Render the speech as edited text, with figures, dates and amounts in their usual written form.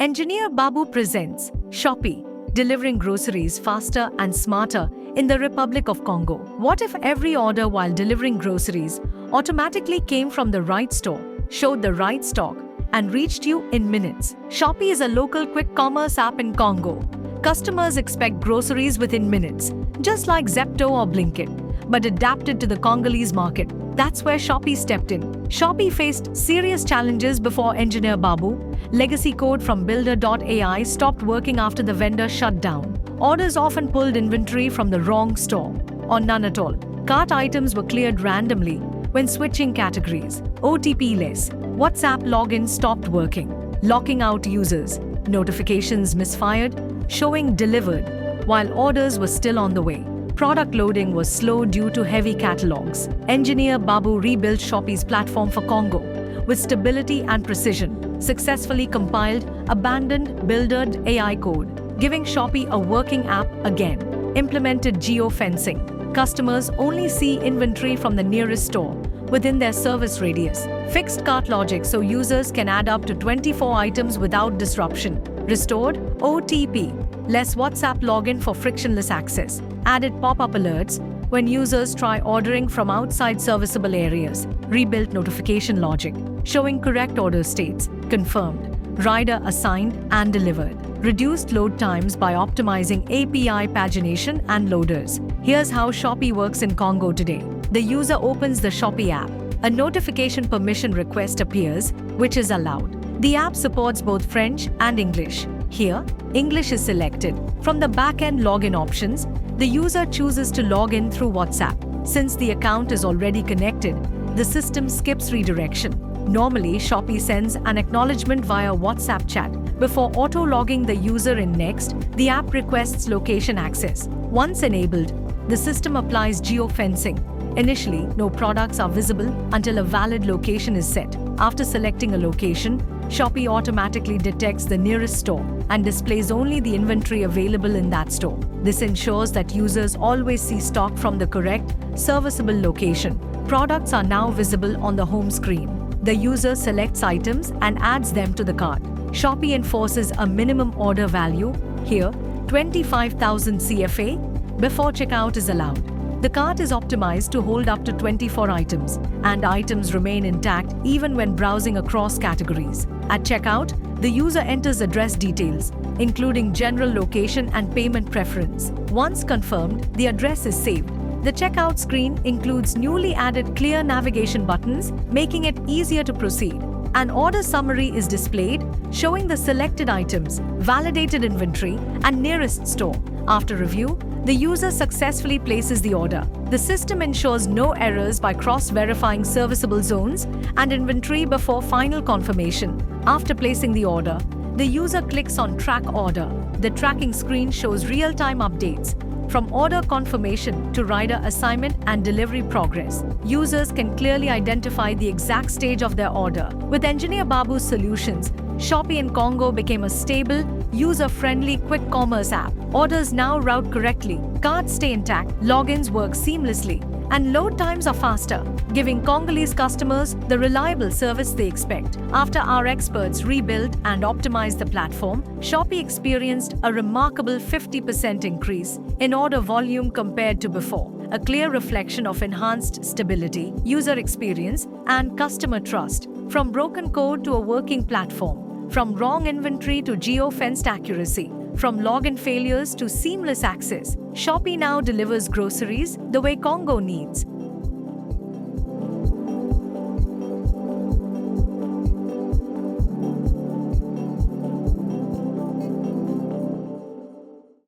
Engineer Babu presents Shopee, delivering groceries faster and smarter in the Republic of Congo. What if every order while delivering groceries automatically came from the right store, showed the right stock, and reached you in minutes? Shopee is a local quick commerce app in Congo. Customers expect groceries within minutes, just like Zepto or Blinkit, but adapted to the Congolese market. That's where Shopee stepped in. Shopee faced serious challenges before Engineer Babu. Legacy code from Builder.ai stopped working after the vendor shut down. Orders often pulled inventory from the wrong store, or none at all. Cart items were cleared randomly when switching categories. OTP-less. WhatsApp login stopped working, locking out users. Notifications misfired, showing delivered, while orders were still on the way. Product loading was slow due to heavy catalogs. Engineer Babu rebuilt Shopee's platform for Congo with stability and precision, successfully compiled abandoned Builder.ai code, giving Shopee a working app again. Implemented geofencing. Customers only see inventory from the nearest store within their service radius. Fixed cart logic so users can add up to 24 items without disruption. Restored OTP. Less WhatsApp login for frictionless access. Added pop-up alerts when users try ordering from outside serviceable areas. Rebuilt notification logic, showing correct order states, confirmed, rider assigned and delivered. Reduced load times by optimizing API pagination and loaders. Here's how Shopee works in Congo today. The user opens the Shopee app. A notification permission request appears, which is allowed. The app supports both French and English. Here, English is selected. From the back-end login options, the user chooses to log in through WhatsApp. Since the account is already connected, the system skips redirection. Normally, Shopee sends an acknowledgement via WhatsApp chat. Before auto-logging the user in next, the app requests location access. Once enabled, the system applies geofencing. Initially, no products are visible until a valid location is set. After selecting a location, Shopee automatically detects the nearest store and displays only the inventory available in that store. This ensures that users always see stock from the correct, serviceable location. Products are now visible on the home screen. The user selects items and adds them to the cart. Shopee enforces a minimum order value, here 25,000 CFA, before checkout is allowed. The cart is optimized to hold up to 24 items, and items remain intact even when browsing across categories. At checkout, the user enters address details, including general location and payment preference. Once confirmed, the address is saved. The checkout screen includes newly added clear navigation buttons, making it easier to proceed. An order summary is displayed, showing the selected items, validated inventory, and nearest store. After review, the user successfully places the order. The system ensures no errors by cross-verifying serviceable zones and inventory before final confirmation. After placing the order, the user clicks on Track Order. The tracking screen shows real-time updates, from order confirmation to rider assignment and delivery progress. Users can clearly identify the exact stage of their order. With Engineer Babu's solutions, Shopee in Congo became a stable, user-friendly quick commerce app. Orders now route correctly, carts stay intact, logins work seamlessly, and load times are faster, giving Congolese customers the reliable service they expect. After our experts rebuilt and optimized the platform, Shopee experienced a remarkable 50% increase in order volume compared to before, a clear reflection of enhanced stability, user experience, and customer trust. From broken code to a working platform, from wrong inventory to geo-fenced accuracy, from login failures to seamless access, Shopee now delivers groceries the way Congo needs.